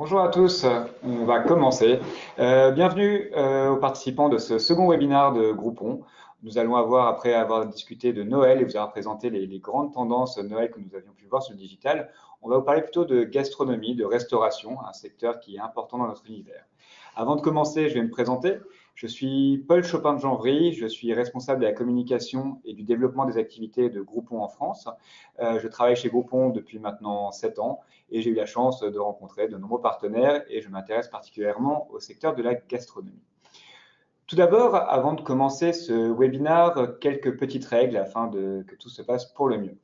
Bonjour à tous, on va commencer. Bienvenue aux participants de ce second webinaire de Groupon. Nous allons avoir, après avoir discuté de Noël et vous avoir présenté les grandes tendances Noël que nous avions pu voir sur le digital, on va vous parler plutôt de gastronomie, de restauration, un secteur qui est important dans notre univers. Avant de commencer, je vais me présenter. Je suis Paul Chopin de Janvry, je suis responsable de la communication et du développement des activités de Groupon en France. Je travaille chez Groupon depuis maintenant 7 ans et j'ai eu la chance de rencontrer de nombreux partenaires et je m'intéresse particulièrement au secteur de la gastronomie. Tout d'abord, avant de commencer ce webinaire, quelques petites règles afin que tout se passe pour le mieux.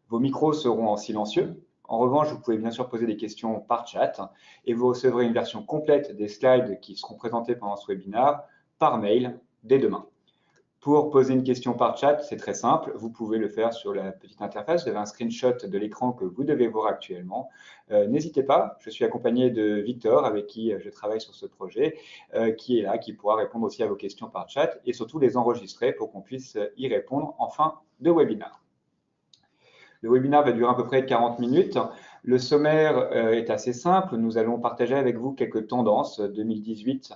Vos micros seront en silencieux. En revanche, vous pouvez bien sûr poser des questions par chat et vous recevrez une version complète des slides qui seront présentés pendant ce webinaire par mail dès demain. Pour poser une question par chat, c'est très simple. Vous pouvez le faire sur la petite interface. Vous avez un screenshot de l'écran que vous devez voir actuellement. N'hésitez pas, je suis accompagné de Victor, avec qui je travaille sur ce projet, qui est là, qui pourra répondre aussi à vos questions par chat et surtout les enregistrer pour qu'on puisse y répondre en fin de webinaire. Le webinaire va durer à peu près 40 minutes. Le sommaire est assez simple. Nous allons partager avec vous quelques tendances 2018,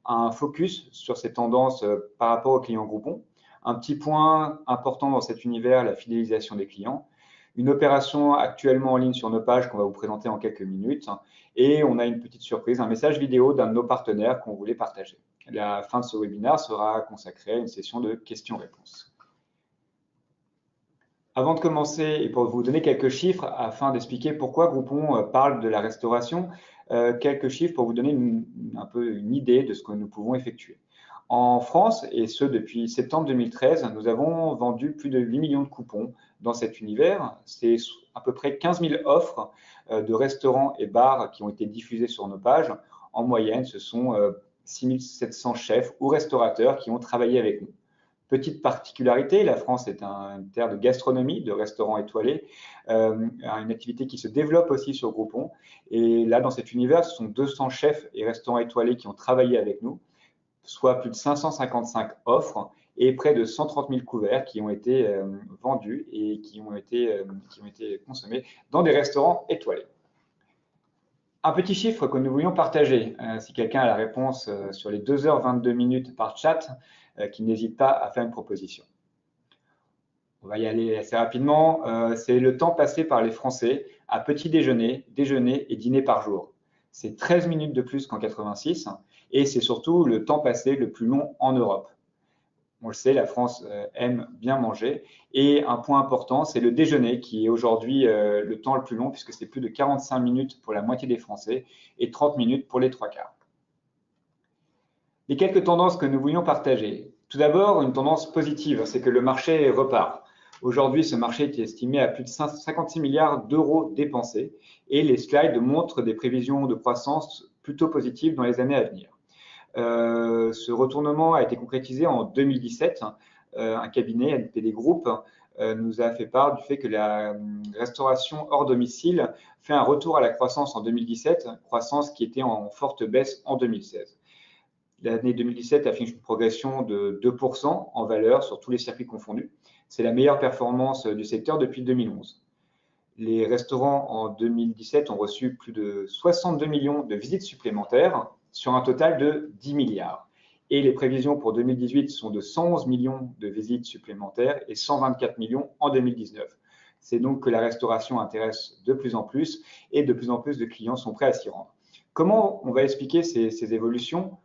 un focus sur ces tendances par rapport aux clients Groupon, un petit point important dans cet univers, la fidélisation des clients, une opération actuellement en ligne sur nos pages qu'on va vous présenter en quelques minutes, et on a une petite surprise, un message vidéo d'un de nos partenaires qu'on voulait partager. La fin de ce webinaire sera consacrée à une session de questions-réponses. Avant de commencer, et pour vous donner quelques chiffres afin d'expliquer pourquoi Groupon parle de la restauration, quelques chiffres pour vous donner un peu une idée de ce que nous pouvons effectuer. En France, et ce depuis septembre 2013, nous avons vendu plus de 8 millions de coupons dans cet univers. C'est à peu près 15 000 offres de restaurants et bars qui ont été diffusées sur nos pages. En moyenne, ce sont 6 700 chefs ou restaurateurs qui ont travaillé avec nous. Petite particularité, la France est une terre de gastronomie, de restaurants étoilés, une activité qui se développe aussi sur Groupon. Et là, dans cet univers, ce sont 200 chefs et restaurants étoilés qui ont travaillé avec nous, soit plus de 555 offres et près de 130 000 couverts qui ont été vendus et qui ont été consommés dans des restaurants étoilés. Un petit chiffre que nous voulions partager, si quelqu'un a la réponse sur les 2h22 minutes par chat, qui n'hésite pas à faire une proposition. On va y aller assez rapidement. C'est le temps passé par les Français à petit déjeuner, déjeuner et dîner par jour. C'est 13 minutes de plus qu'en 86 et c'est surtout le temps passé le plus long en Europe. On le sait, la France aime bien manger. Et un point important, c'est le déjeuner qui est aujourd'hui le temps le plus long puisque c'est plus de 45 minutes pour la moitié des Français et 30 minutes pour les trois quarts. Les quelques tendances que nous voulions partager. Tout d'abord, une tendance positive, c'est que le marché repart. Aujourd'hui, ce marché est estimé à plus de 56 milliards d'euros dépensés et les slides montrent des prévisions de croissance plutôt positives dans les années à venir. Ce retournement a été concrétisé en 2017. Un cabinet, NPD Group, nous a fait part du fait que la restauration hors domicile fait un retour à la croissance en 2017, croissance qui était en forte baisse en 2016. L'année 2017 affiche une progression de 2% en valeur sur tous les circuits confondus. C'est la meilleure performance du secteur depuis 2011. Les restaurants en 2017 ont reçu plus de 62 millions de visites supplémentaires sur un total de 10 milliards. Et les prévisions pour 2018 sont de 111 millions de visites supplémentaires et 124 millions en 2019. C'est donc que la restauration intéresse de plus en plus et de plus en plus de clients sont prêts à s'y rendre. Comment on va expliquer ces évolutions ?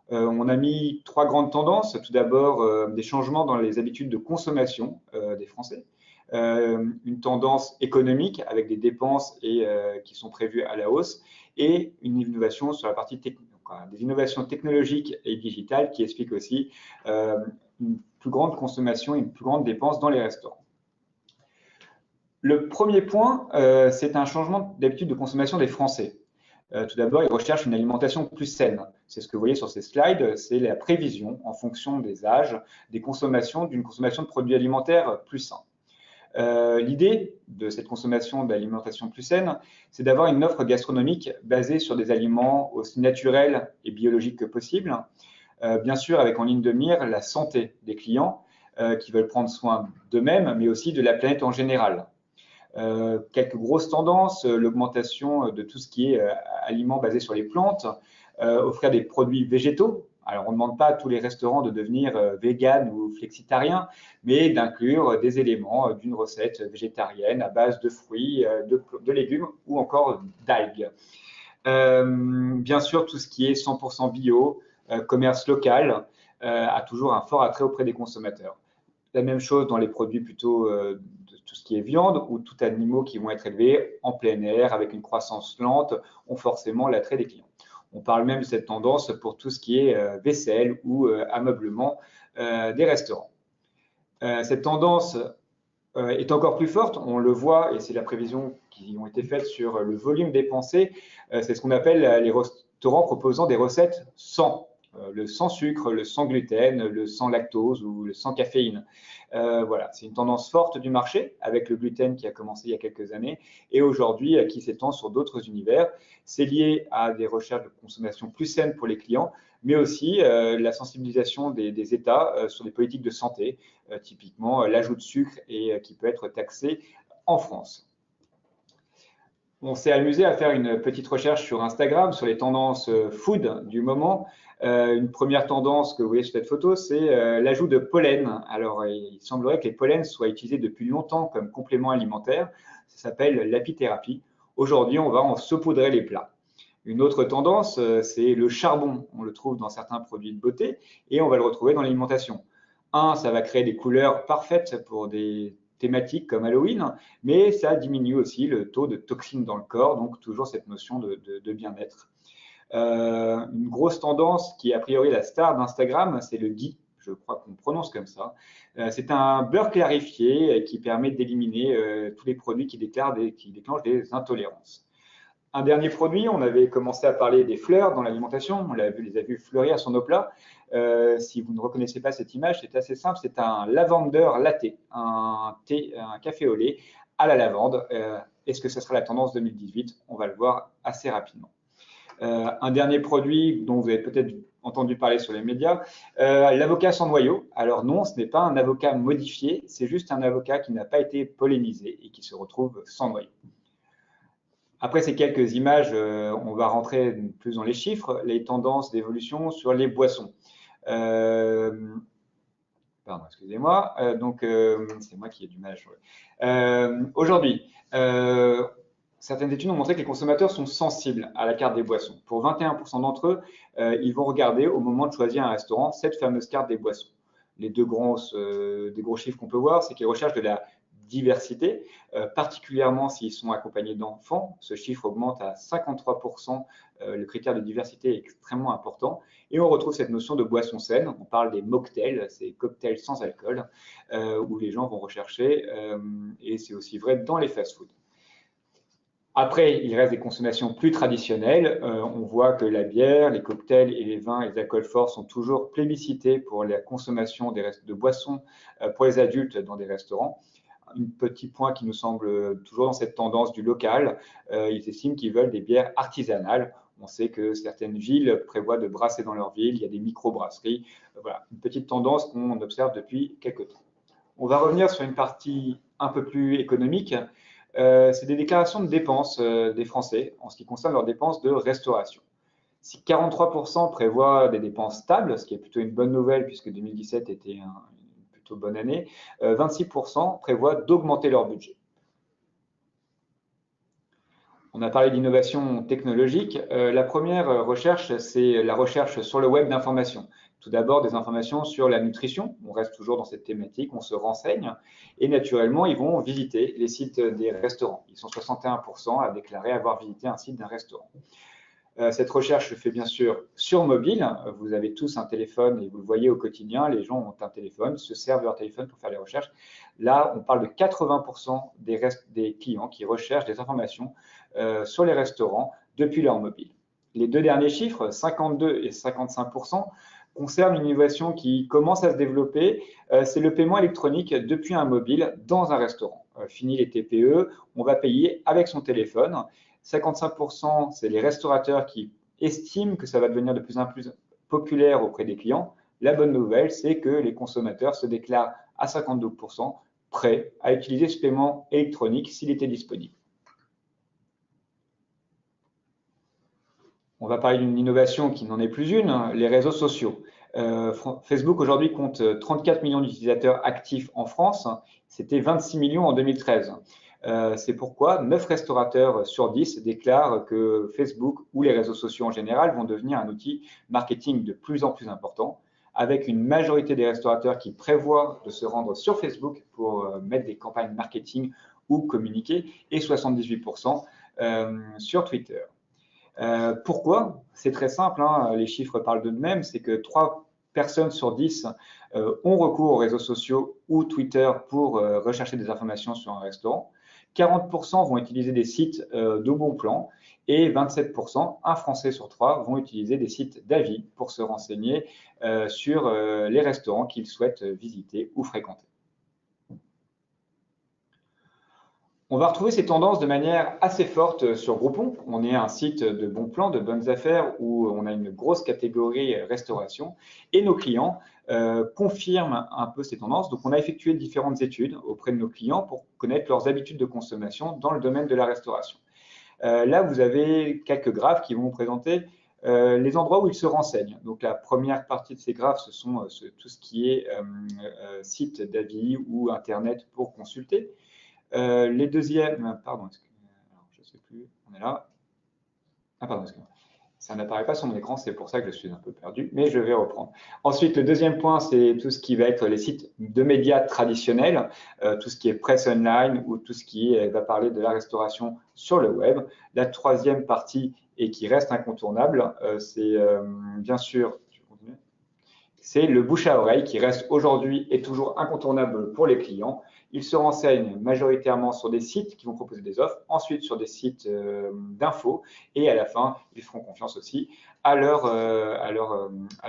On a mis trois grandes tendances. Tout d'abord, des changements dans les habitudes de consommation des Français. Une tendance économique avec des dépenses qui sont prévues à la hausse et une innovation sur la partie technique, des innovations technologiques et digitales qui expliquent aussi une plus grande consommation et une plus grande dépense dans les restaurants. Le premier point, c'est un changement d'habitude de consommation des Français. Tout d'abord, ils recherchent une alimentation plus saine. C'est ce que vous voyez sur ces slides, c'est la prévision en fonction des âges, des consommations, d'une consommation de produits alimentaires plus sains. L'idée de cette consommation d'alimentation plus saine, c'est d'avoir une offre gastronomique basée sur des aliments aussi naturels et biologiques que possible. Bien sûr, avec en ligne de mire la santé des clients qui veulent prendre soin d'eux-mêmes, mais aussi de la planète en général. Quelques grosses tendances, l'augmentation de tout ce qui est aliments basés sur les plantes, offrir des produits végétaux. Alors, on ne demande pas à tous les restaurants de devenir vegan ou flexitariens, mais d'inclure des éléments d'une recette végétarienne à base de fruits, de légumes ou encore d'algues. Bien sûr, tout ce qui est 100% bio, commerce local, a toujours un fort attrait auprès des consommateurs. La même chose dans les produits plutôt de tout ce qui est viande ou tout animaux qui vont être élevés en plein air avec une croissance lente ont forcément l'attrait des clients. On parle même de cette tendance pour tout ce qui est vaisselle ou ameublement des restaurants. Cette tendance est encore plus forte, on le voit, et c'est la prévision qui ont été faites sur le volume dépensé, c'est ce qu'on appelle les restaurants proposant des recettes sans. Le sans sucre, le sans gluten, le sans lactose ou le sans caféine. Voilà, c'est une tendance forte du marché avec le gluten qui a commencé il y a quelques années et aujourd'hui qui s'étend sur d'autres univers. C'est lié à des recherches de consommation plus saines pour les clients, mais aussi la sensibilisation des États sur des politiques de santé, typiquement l'ajout de sucre et qui peut être taxé en France. On s'est amusé à faire une petite recherche sur Instagram sur les tendances food du moment. Une première tendance que vous voyez sur cette photo, c'est l'ajout de pollen. Alors, il semblerait que les pollens soient utilisés depuis longtemps comme complément alimentaire. Ça s'appelle l'apithérapie. Aujourd'hui, on va en saupoudrer les plats. Une autre tendance, c'est le charbon. On le trouve dans certains produits de beauté et on va le retrouver dans l'alimentation. Ça va créer des couleurs parfaites pour des thématiques comme Halloween, mais ça diminue aussi le taux de toxines dans le corps, donc toujours cette notion de bien-être. Une grosse tendance qui est a priori la star d'Instagram, c'est le ghee, je crois qu'on prononce comme ça. C'est un beurre clarifié qui permet d'éliminer tous les produits qui déclenchent des intolérances. Un dernier produit, on avait commencé à parler des fleurs dans l'alimentation, on les a vus fleurir sur nos plats. Si vous ne reconnaissez pas cette image, c'est assez simple, c'est un lavender latte, un café au lait à la lavande. Est-ce que ce sera la tendance 2018? On va le voir assez rapidement. Un dernier produit dont vous avez peut-être entendu parler sur les médias, l'avocat sans noyau. Alors non, ce n'est pas un avocat modifié, c'est juste un avocat qui n'a pas été pollinisé et qui se retrouve sans noyau. Après ces quelques images, on va rentrer plus dans les chiffres, les tendances d'évolution sur les boissons. Pardon, excusez-moi. Donc, c'est moi qui ai du mal à jouer. Aujourd'hui, certaines études ont montré que les consommateurs sont sensibles à la carte des boissons. Pour 21% d'entre eux, ils vont regarder au moment de choisir un restaurant cette fameuse carte des boissons. Les des gros chiffres qu'on peut voir, c'est qu'ils recherchent de la diversité, particulièrement s'ils sont accompagnés d'enfants. Ce chiffre augmente à 53%. Le critère de diversité est extrêmement important. Et on retrouve cette notion de boisson saine. On parle des mocktails, c'est cocktails sans alcool, où les gens vont rechercher, et c'est aussi vrai dans les fast-foods. Après, il reste des consommations plus traditionnelles. On voit que la bière, les cocktails et les vins et les alcools forts sont toujours plébiscités pour la consommation de boissons pour les adultes dans des restaurants. Un petit point qui nous semble toujours dans cette tendance du local, ils estiment qu'ils veulent des bières artisanales. On sait que certaines villes prévoient de brasser dans leur ville, il y a des micro-brasseries. Voilà, une petite tendance qu'on observe depuis quelques temps. On va revenir sur une partie un peu plus économique. C'est des déclarations de dépenses des Français en ce qui concerne leurs dépenses de restauration. Si 43% prévoient des dépenses stables, ce qui est plutôt une bonne nouvelle puisque 2017 était une plutôt bonne année, 26% prévoient d'augmenter leur budget. On a parlé d'innovation technologique. La première recherche, c'est la recherche sur le web d'informations. Tout d'abord, des informations sur la nutrition. On reste toujours dans cette thématique, on se renseigne. Et naturellement, ils vont visiter les sites des restaurants. Ils sont 61% à déclarer avoir visité un site d'un restaurant. Cette recherche se fait bien sûr sur mobile. Vous avez tous un téléphone et vous le voyez au quotidien. Les gens ont un téléphone, se servent de leur téléphone pour faire les recherches. Là, on parle de 80% des clients qui recherchent des informations sur les restaurants depuis leur mobile. Les deux derniers chiffres, 52 et 55%, concernent une innovation qui commence à se développer. C'est le paiement électronique depuis un mobile dans un restaurant. Fini les TPE, on va payer avec son téléphone. 55%, c'est les restaurateurs qui estiment que ça va devenir de plus en plus populaire auprès des clients. La bonne nouvelle, c'est que les consommateurs se déclarent à 52% prêts à utiliser ce paiement électronique s'il était disponible. On va parler d'une innovation qui n'en est plus une, hein, les réseaux sociaux. Facebook aujourd'hui compte 34 millions d'utilisateurs actifs en France, c'était 26 millions en 2013. C'est pourquoi 9 restaurateurs sur 10 déclarent que Facebook ou les réseaux sociaux en général vont devenir un outil marketing de plus en plus important, avec une majorité des restaurateurs qui prévoient de se rendre sur Facebook pour mettre des campagnes marketing ou communiquer, et 78% sur Twitter. Pourquoi? C'est très simple, hein, les chiffres parlent d'eux-mêmes, c'est que 3 personnes sur 10 ont recours aux réseaux sociaux ou Twitter pour rechercher des informations sur un restaurant. 40% vont utiliser des sites de bon plan et 27%, un Français sur 3, vont utiliser des sites d'avis pour se renseigner sur les restaurants qu'ils souhaitent visiter ou fréquenter. On va retrouver ces tendances de manière assez forte sur Groupon. On est un site de bons plans, de bonnes affaires, où on a une grosse catégorie restauration. Et nos clients confirment un peu ces tendances. Donc, on a effectué différentes études auprès de nos clients pour connaître leurs habitudes de consommation dans le domaine de la restauration. Là, vous avez quelques graphes qui vont vous présenter les endroits où ils se renseignent. Donc, la première partie de ces graphes, ce sont tout ce qui est site d'avis ou Internet pour consulter. Les deuxièmes, pardon, alors, je ne sais plus, on est là. Ah pardon, excusez-moi. Ça n'apparaît pas sur mon écran, c'est pour ça que je suis un peu perdu, mais je vais reprendre. Ensuite, le deuxième point, c'est tout ce qui va être les sites de médias traditionnels, tout ce qui est presse online ou tout ce qui va parler de la restauration sur le web. La troisième partie, et qui reste incontournable, c'est bien sûr, c'est le bouche à oreille qui reste aujourd'hui et toujours incontournable pour les clients. Ils se renseignent majoritairement sur des sites qui vont proposer des offres, ensuite sur des sites d'infos, et à la fin, ils feront confiance aussi à leur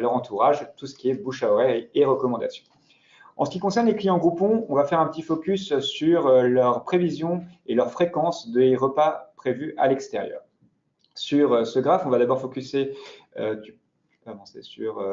entourage, tout ce qui est bouche à oreille et recommandations. En ce qui concerne les clients Groupon, on va faire un petit focus sur leurs prévisions et leur fréquence des repas prévus à l'extérieur. Sur ce graphe, on va d'abord focuser avancer sur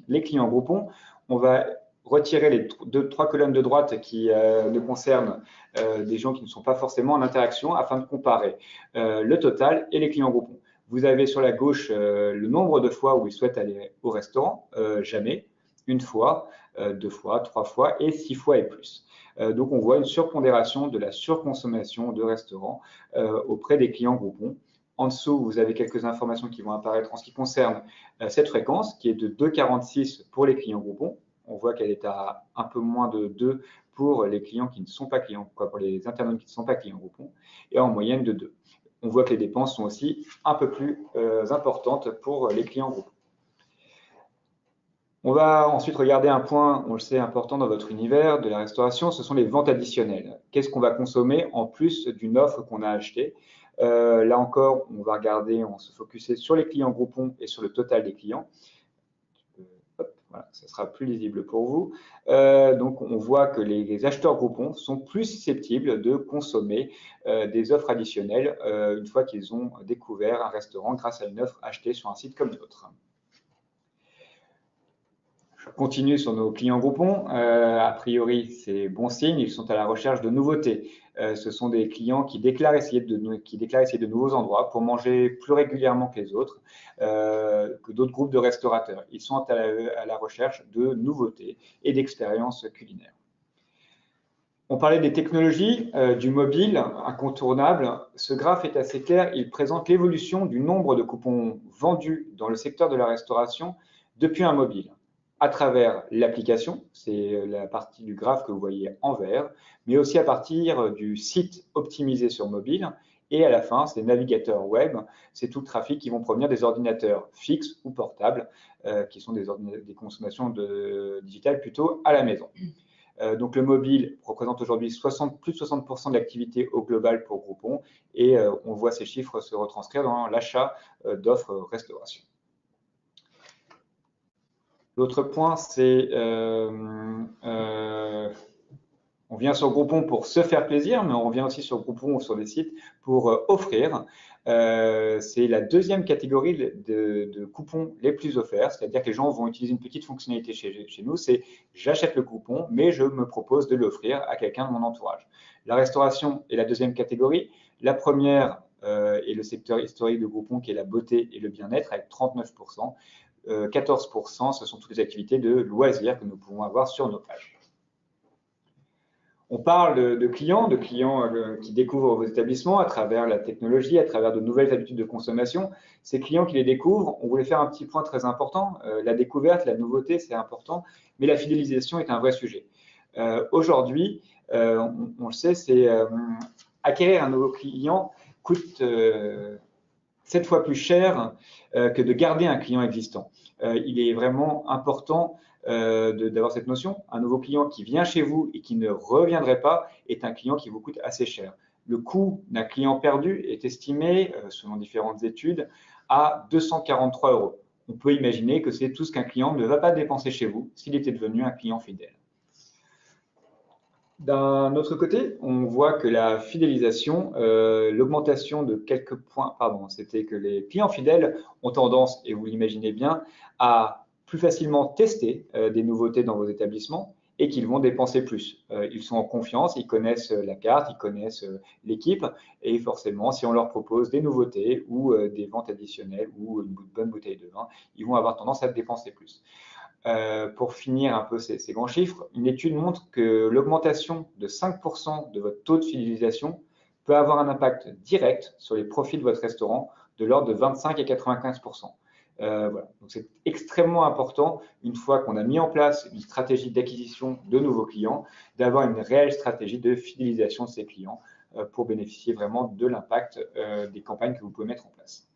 les clients Groupon. On va retirer les 3 colonnes de droite qui ne concernent des gens qui ne sont pas forcément en interaction afin de comparer le total et les clients Groupon. Vous avez sur la gauche le nombre de fois où ils souhaitent aller au restaurant, jamais, 1 fois, 2 fois, 3 fois et 6 fois et plus. Donc on voit une surpondération de la surconsommation de restaurants auprès des clients Groupon. En dessous, vous avez quelques informations qui vont apparaître en ce qui concerne cette fréquence, qui est de 2,46 pour les clients Groupon. On voit qu'elle est à un peu moins de 2 pour les clients qui ne sont pas clients, pour les internautes qui ne sont pas clients Groupon, et en moyenne de 2. On voit que les dépenses sont aussi un peu plus importantes pour les clients Groupon. On va ensuite regarder un point, on le sait, important dans votre univers de la restauration, ce sont les ventes additionnelles. Qu'est-ce qu'on va consommer en plus d'une offre qu'on a achetée? Là encore, on va regarder, on va se focuser sur les clients Groupon et sur le total des clients. Hop, voilà, ça sera plus lisible pour vous. Donc, on voit que les acheteurs Groupon sont plus susceptibles de consommer des offres additionnelles une fois qu'ils ont découvert un restaurant grâce à une offre achetée sur un site comme l'autre. Je continue sur nos clients Groupon. A priori, c'est bon signe, ils sont à la recherche de nouveautés. Ce sont des clients qui déclarent essayer de nouveaux endroits pour manger plus régulièrement que les autres, que d'autres groupes de restaurateurs. Ils sont à la recherche de nouveautés et d'expériences culinaires. On parlait des technologies, du mobile incontournable. Ce graphe est assez clair, il présente l'évolution du nombre de coupons vendus dans le secteur de la restauration depuis un mobile, à travers l'application, c'est la partie du graphe que vous voyez en vert, mais aussi à partir du site optimisé sur mobile, et à la fin, c'est les navigateurs web, c'est tout le trafic qui vont provenir des ordinateurs fixes ou portables, qui sont des consommations digitales plutôt à la maison. Donc le mobile représente aujourd'hui plus de 60% de l'activité au global pour Groupon, et on voit ces chiffres se retranscrire dans l'achat d'offres restauration. L'autre point, c'est On vient sur Groupon pour se faire plaisir, mais on vient aussi sur Groupon ou sur des sites pour offrir. C'est la deuxième catégorie de coupons les plus offerts, c'est-à-dire que les gens vont utiliser une petite fonctionnalité chez nous, c'est j'achète le coupon, mais je me propose de l'offrir à quelqu'un de mon entourage. La restauration est la deuxième catégorie. La première est le secteur historique de Groupon, qui est la beauté et le bien-être, avec 39%. 14%, ce sont toutes les activités de loisirs que nous pouvons avoir sur nos pages. On parle de clients qui découvrent vos établissements à travers la technologie, à travers de nouvelles habitudes de consommation. Ces clients qui les découvrent, on voulait faire un petit point très important. La découverte, la nouveauté, c'est important, mais la fidélisation est un vrai sujet. Aujourd'hui, on le sait, acquérir un nouveau client coûte 7 fois plus cher que de garder un client existant. Il est vraiment important d'avoir cette notion. Un nouveau client qui vient chez vous et qui ne reviendrait pas est un client qui vous coûte assez cher. Le coût d'un client perdu est estimé, selon différentes études, à 243 €. On peut imaginer que c'est tout ce qu'un client ne va pas dépenser chez vous s'il était devenu un client fidèle. D'un autre côté, on voit que la fidélisation, l'augmentation de quelques points, c'était que les clients fidèles ont tendance, et vous l'imaginez bien, à plus facilement tester des nouveautés dans vos établissements et qu'ils vont dépenser plus. Ils sont en confiance, ils connaissent la carte, ils connaissent l'équipe et forcément, si on leur propose des nouveautés ou des ventes additionnelles ou une bonne bouteille de vin, ils vont avoir tendance à dépenser plus. Pour finir un peu ces grands chiffres, une étude montre que l'augmentation de 5% de votre taux de fidélisation peut avoir un impact direct sur les profits de votre restaurant de l'ordre de 25 à 95%. Voilà. Donc c'est extrêmement important, une fois qu'on a mis en place une stratégie d'acquisition de nouveaux clients, d'avoir une réelle stratégie de fidélisation de ces clients pour bénéficier vraiment de l'impact des campagnes que vous pouvez mettre en place.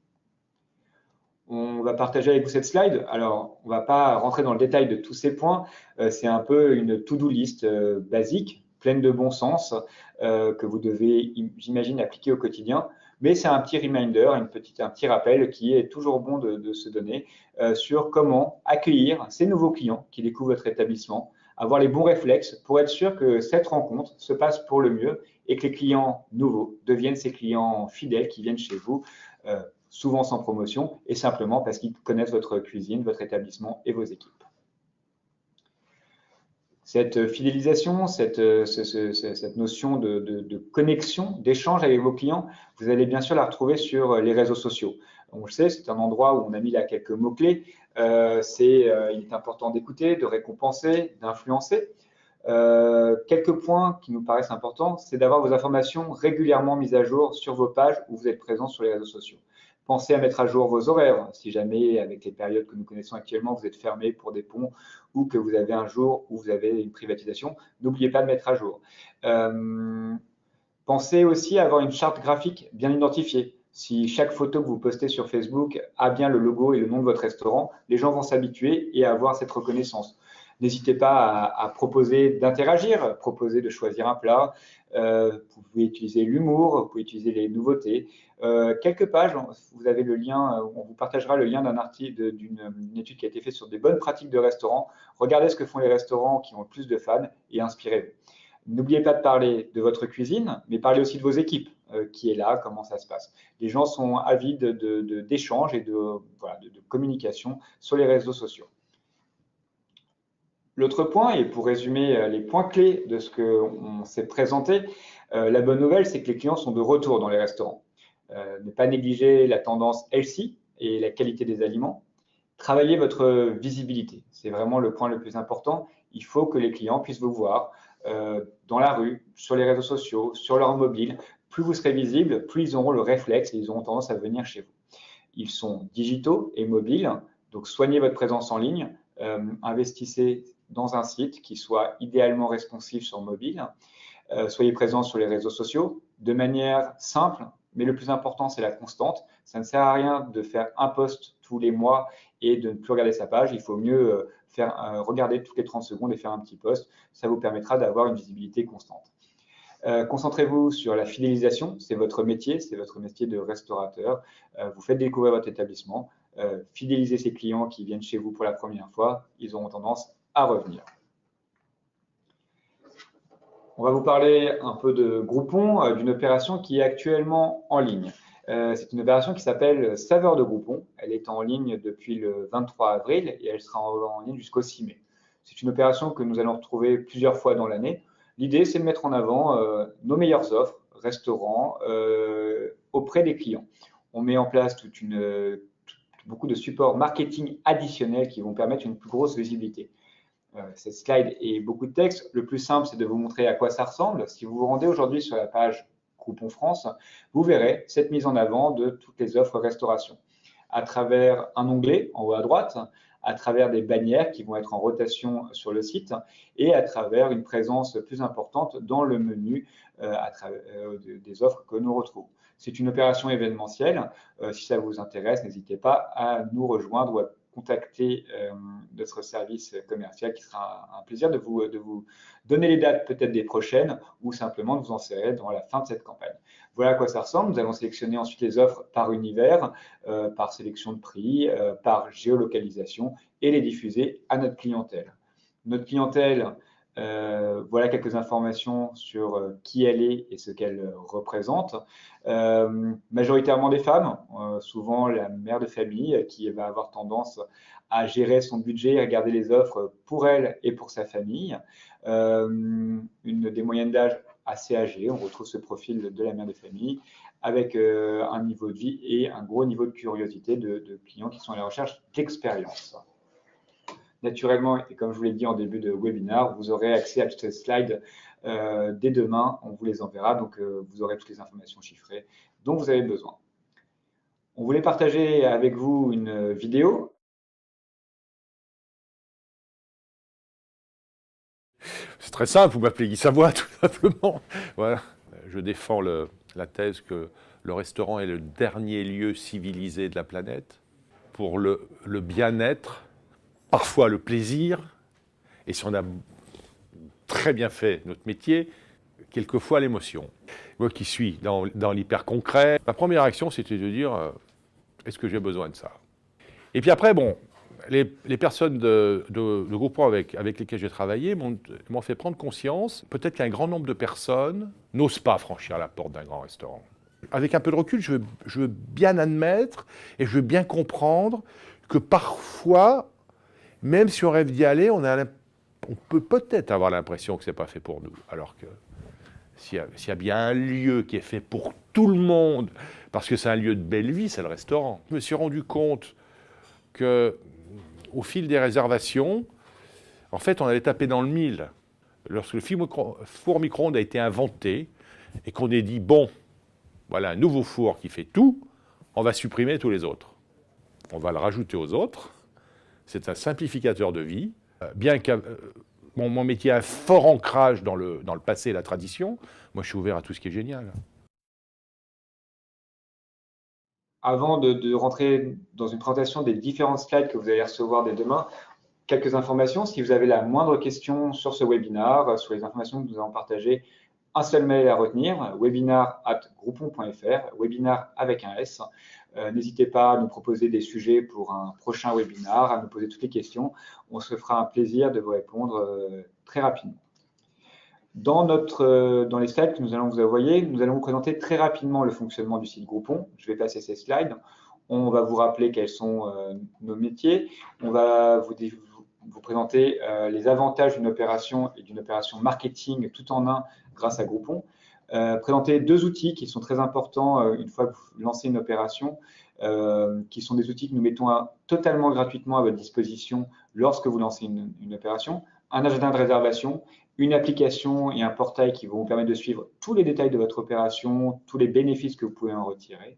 On va partager avec vous cette slide. Alors, on ne va pas rentrer dans le détail de tous ces points. C'est un peu une to-do list basique, pleine de bon sens, que vous devez, j'imagine, appliquer au quotidien. Mais c'est un petit reminder, un petit rappel qui est toujours bon de se donner sur comment accueillir ces nouveaux clients qui découvrent votre établissement, avoir les bons réflexes pour être sûr que cette rencontre se passe pour le mieux et que les clients nouveaux deviennent ces clients fidèles qui viennent chez vous, souvent sans promotion et simplement parce qu'ils connaissent votre cuisine, votre établissement et vos équipes. Cette fidélisation, cette notion de connexion, d'échange avec vos clients, vous allez bien sûr la retrouver sur les réseaux sociaux. On le sait, c'est un endroit où on a mis là quelques mots-clés. Il est important d'écouter, de récompenser, d'influencer. Quelques points qui nous paraissent importants, c'est d'avoir vos informations régulièrement mises à jour sur vos pages où vous êtes présent sur les réseaux sociaux. Pensez à mettre à jour vos horaires. Si jamais, avec les périodes que nous connaissons actuellement, vous êtes fermé pour des ponts ou que vous avez un jour où vous avez une privatisation, n'oubliez pas de mettre à jour. Pensez aussi à avoir une charte graphique bien identifiée. Si chaque photo que vous postez sur Facebook a bien le logo et le nom de votre restaurant, les gens vont s'habituer et avoir cette reconnaissance. N'hésitez pas à proposer d'interagir, proposer de choisir un plat. Vous pouvez utiliser l'humour, vous pouvez utiliser les nouveautés. Quelques pages, vous avez le lien, on vous partagera le lien d'un article, d'une étude qui a été faite sur des bonnes pratiques de restaurants. Regardez ce que font les restaurants qui ont le plus de fans et inspirez-vous. N'oubliez pas de parler de votre cuisine, mais parlez aussi de vos équipes, qui est là, comment ça se passe. Les gens sont avides d'échanges et de communication sur les réseaux sociaux. L'autre point, et pour résumer les points clés de ce qu'on s'est présenté, la bonne nouvelle, c'est que les clients sont de retour dans les restaurants. Ne pas négliger la tendance healthy et la qualité des aliments. Travaillez votre visibilité, c'est vraiment le point le plus important. Il faut que les clients puissent vous voir dans la rue, sur les réseaux sociaux, sur leur mobile. Plus vous serez visible, plus ils auront le réflexe et ils auront tendance à venir chez vous. Ils sont digitaux et mobiles, donc soignez votre présence en ligne, investissez dans un site qui soit idéalement responsive sur mobile, soyez présents sur les réseaux sociaux de manière simple, mais le plus important, c'est la constante. Ça ne sert à rien de faire un post tous les mois et de ne plus regarder sa page. Il faut mieux regarder toutes les 30 secondes et faire un petit post. Ça vous permettra d'avoir une visibilité constante. Concentrez-vous sur la fidélisation, c'est votre métier de restaurateur. Vous faites découvrir votre établissement, fidélisez ces clients qui viennent chez vous pour la première fois, ils auront tendance à revenir. On va vous parler un peu de Groupon, d'une opération qui est actuellement en ligne. C'est une opération qui s'appelle Saveur de Groupon. Elle est en ligne depuis le 23 avril et elle sera en ligne jusqu'au 6 mai. C'est une opération que nous allons retrouver plusieurs fois dans l'année. L'idée, c'est de mettre en avant nos meilleures offres, restaurants, auprès des clients. On met en place beaucoup de supports marketing additionnels qui vont permettre une plus grosse visibilité. Cette slide et beaucoup de texte. Le plus simple, c'est de vous montrer à quoi ça ressemble. Si vous vous rendez aujourd'hui sur la page Groupon France, vous verrez cette mise en avant de toutes les offres restauration à travers un onglet en haut à droite, à travers des bannières qui vont être en rotation sur le site et à travers une présence plus importante dans le menu des offres que nous retrouvons. C'est une opération événementielle. Si ça vous intéresse, n'hésitez pas à nous rejoindre ou à contacter notre service commercial qui sera un plaisir de vous donner les dates peut-être des prochaines ou simplement de vous insérer dans la fin de cette campagne. Voilà à quoi ça ressemble. Nous allons sélectionner ensuite les offres par univers, par sélection de prix, par géolocalisation et les diffuser à notre clientèle. Notre clientèle, voilà quelques informations sur qui elle est et ce qu'elle représente. Majoritairement des femmes, souvent la mère de famille qui va avoir tendance à gérer son budget, à regarder les offres pour elle et pour sa famille. Des moyennes d'âge assez âgées, on retrouve ce profil de la mère de famille avec un niveau de vie et un gros niveau de curiosité de clients qui sont à la recherche d'expérience. Naturellement, et comme je vous l'ai dit en début de webinaire, vous aurez accès à toutes ces slides dès demain. On vous les enverra, donc vous aurez toutes les informations chiffrées dont vous avez besoin. On voulait partager avec vous une vidéo. C'est très simple, vous m'appelez Guy Savoie, tout simplement. Voilà. Je défends la thèse que le restaurant est le dernier lieu civilisé de la planète pour le bien-être, parfois le plaisir, et si on a très bien fait notre métier, quelquefois l'émotion. Moi qui suis dans l'hyper concret, ma première action c'était de dire est-ce que j'ai besoin de ça? Et puis après, bon, les personnes de Groupon avec lesquelles j'ai travaillé m'ont fait prendre conscience, peut-être qu'un grand nombre de personnes n'osent pas franchir la porte d'un grand restaurant. Avec un peu de recul, je veux bien admettre et je veux bien comprendre que parfois, même si on rêve d'y aller, on peut peut-être avoir l'impression que ce n'est pas fait pour nous. Alors que s'il y a bien un lieu qui est fait pour tout le monde, parce que c'est un lieu de belle vie, c'est le restaurant. Je me suis rendu compte qu'au fil des réservations, en fait, on allait taper dans le mille. Lorsque le four micro-ondes a été inventé et qu'on ait dit, bon, voilà un nouveau four qui fait tout, on va supprimer tous les autres. On va le rajouter aux autres. C'est un simplificateur de vie. Bien que mon métier a un fort ancrage dans le passé et la tradition, moi je suis ouvert à tout ce qui est génial. Avant de rentrer dans une présentation des différentes slides que vous allez recevoir dès demain, quelques informations. Si vous avez la moindre question sur ce webinaire, sur les informations que nous avons partagées, un seul mail à retenir, webinar@groupon.fr, webinar avec un S. N'hésitez pas à nous proposer des sujets pour un prochain webinaire, à nous poser toutes les questions. On se fera un plaisir de vous répondre très rapidement. Dans les slides que nous allons vous envoyer, nous allons vous présenter très rapidement le fonctionnement du site Groupon. Je vais passer ces slides. On va vous rappeler quels sont nos métiers. On va vous présenter les avantages d'une opération et d'une opération marketing tout en un grâce à Groupon. Présenter deux outils qui sont très importants une fois que vous lancez une opération, qui sont des outils que nous mettons totalement gratuitement à votre disposition lorsque vous lancez une opération. Un agenda de réservation, une application et un portail qui vont vous permettre de suivre tous les détails de votre opération, tous les bénéfices que vous pouvez en retirer.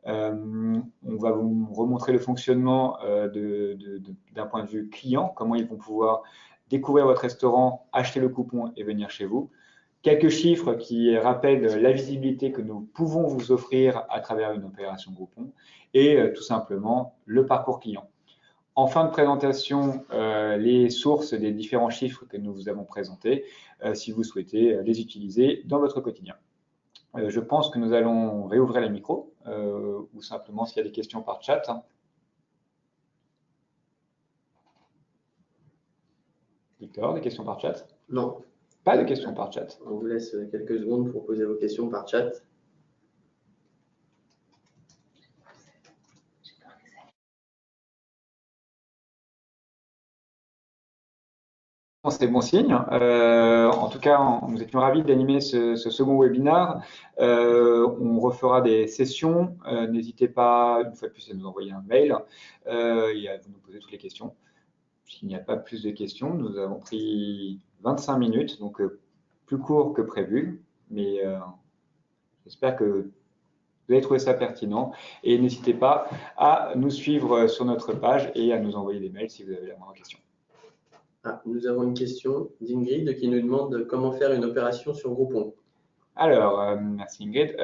On va vous remontrer le fonctionnement d'un point de vue client, comment ils vont pouvoir découvrir votre restaurant, acheter le coupon et venir chez vous. Quelques chiffres qui rappellent la visibilité que nous pouvons vous offrir à travers une opération Groupon et tout simplement le parcours client. En fin de présentation, les sources des différents chiffres que nous vous avons présentés, si vous souhaitez les utiliser dans votre quotidien. Je pense que nous allons réouvrir les micros ou simplement s'il y a des questions par chat. Victor, des questions par chat? Non. Pas de questions par chat. On vous laisse quelques secondes pour poser vos questions par chat. C'est bon signe. En tout cas, nous étions ravis d'animer ce second webinaire. On refera des sessions. N'hésitez pas, une fois de plus, à nous envoyer un mail et à nous poser toutes les questions. S'il n'y a pas plus de questions, nous avons pris 25 minutes, donc plus court que prévu. Mais j'espère que vous avez trouvé ça pertinent. Et n'hésitez pas à nous suivre sur notre page et à nous envoyer des mails si vous avez la moindre question. Nous avons une question d'Ingrid qui nous demande comment faire une opération sur Groupon. Alors, merci Ingrid.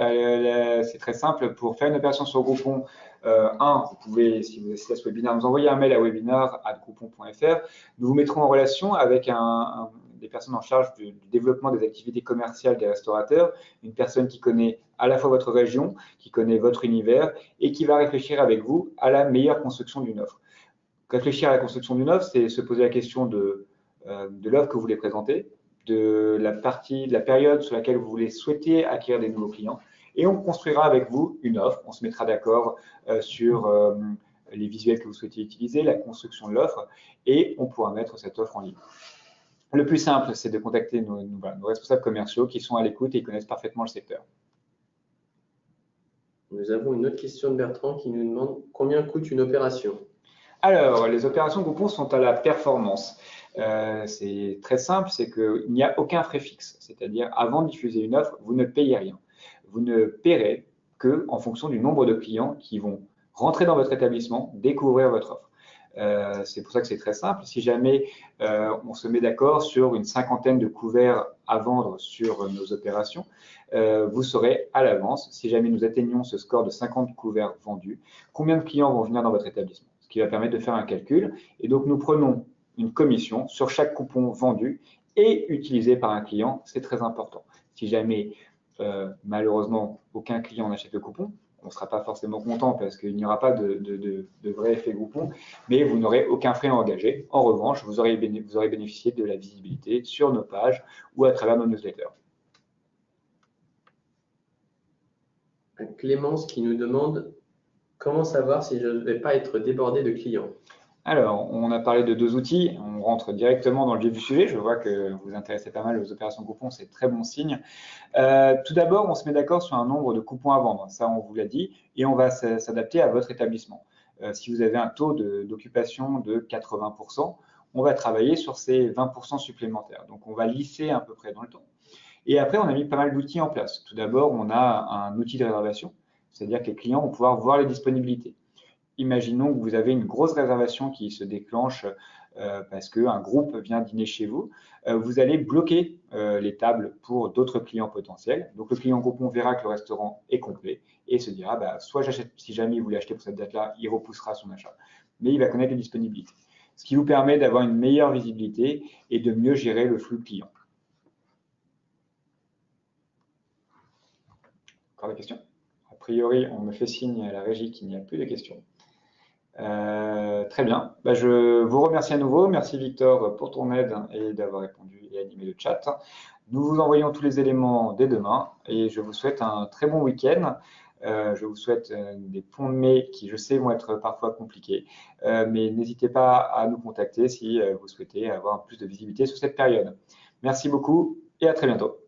C'est très simple. Pour faire une opération sur Groupon, vous pouvez, si vous assistez à ce webinaire, nous envoyer un mail à webinar@groupon.fr. Nous vous mettrons en relation avec des personnes en charge du développement des activités commerciales des restaurateurs, une personne qui connaît à la fois votre région, qui connaît votre univers et qui va réfléchir avec vous à la meilleure construction d'une offre. Réfléchir à la construction d'une offre, c'est se poser la question de l'offre que vous voulez présenter, de la période sur laquelle vous voulez souhaiter acquérir des nouveaux clients. Et on construira avec vous une offre. On se mettra d'accord sur les visuels que vous souhaitez utiliser, la construction de l'offre, et on pourra mettre cette offre en ligne. Le plus simple, c'est de contacter nos responsables commerciaux qui sont à l'écoute et qui connaissent parfaitement le secteur. Nous avons une autre question de Bertrand qui nous demande combien coûte une opération. Alors, les opérations Groupon sont à la performance. C'est très simple, c'est qu'il n'y a aucun frais fixe. C'est-à-dire, avant de diffuser une offre, vous ne payez rien. Vous ne paierez qu'en fonction du nombre de clients qui vont rentrer dans votre établissement, découvrir votre offre. C'est pour ça que c'est très simple. Si jamais on se met d'accord sur une cinquantaine de couverts à vendre sur nos opérations, vous saurez à l'avance, si jamais nous atteignons ce score de 50 couverts vendus, combien de clients vont venir dans votre établissement. Ce qui va permettre de faire un calcul. Et donc, nous prenons une commission sur chaque coupon vendu et utilisé par un client. C'est très important. Si jamais, malheureusement, aucun client n'achète le coupon, on ne sera pas forcément content parce qu'il n'y aura pas de vrai effet Groupon, mais vous n'aurez aucun frais engagé. En revanche, vous aurez bénéficié de la visibilité sur nos pages ou à travers nos newsletters. Clémence qui nous demande comment savoir si je ne vais pas être débordé de clients. Alors, on a parlé de deux outils. On rentre directement dans le vif du sujet. Je vois que vous vous intéressez pas mal aux opérations coupons, c'est très bon signe. Tout d'abord, on se met d'accord sur un nombre de coupons à vendre. Ça, on vous l'a dit. Et on va s'adapter à votre établissement. Si vous avez un taux d'occupation de 80%, on va travailler sur ces 20% supplémentaires. Donc, on va lisser à peu près dans le temps. Et après, on a mis pas mal d'outils en place. Tout d'abord, on a un outil de réservation. C'est-à-dire que les clients vont pouvoir voir les disponibilités. Imaginons que vous avez une grosse réservation qui se déclenche parce qu'un groupe vient dîner chez vous. Vous allez bloquer les tables pour d'autres clients potentiels. Donc, le client Groupon verra que le restaurant est complet et se dira, soit j'achète, si jamais il voulait acheter pour cette date-là, il repoussera son achat. Mais il va connaître les disponibilités. Ce qui vous permet d'avoir une meilleure visibilité et de mieux gérer le flux client. Encore des questions? A priori, on me fait signe à la régie qu'il n'y a plus de questions. Très bien. Je vous remercie à nouveau. Merci Victor pour ton aide et d'avoir répondu et animé le chat. Nous vous envoyons tous les éléments dès demain et je vous souhaite un très bon week-end. Je vous souhaite des ponts de mai qui, je sais, vont être parfois compliqués. Mais n'hésitez pas à nous contacter si vous souhaitez avoir plus de visibilité sur cette période. Merci beaucoup et à très bientôt.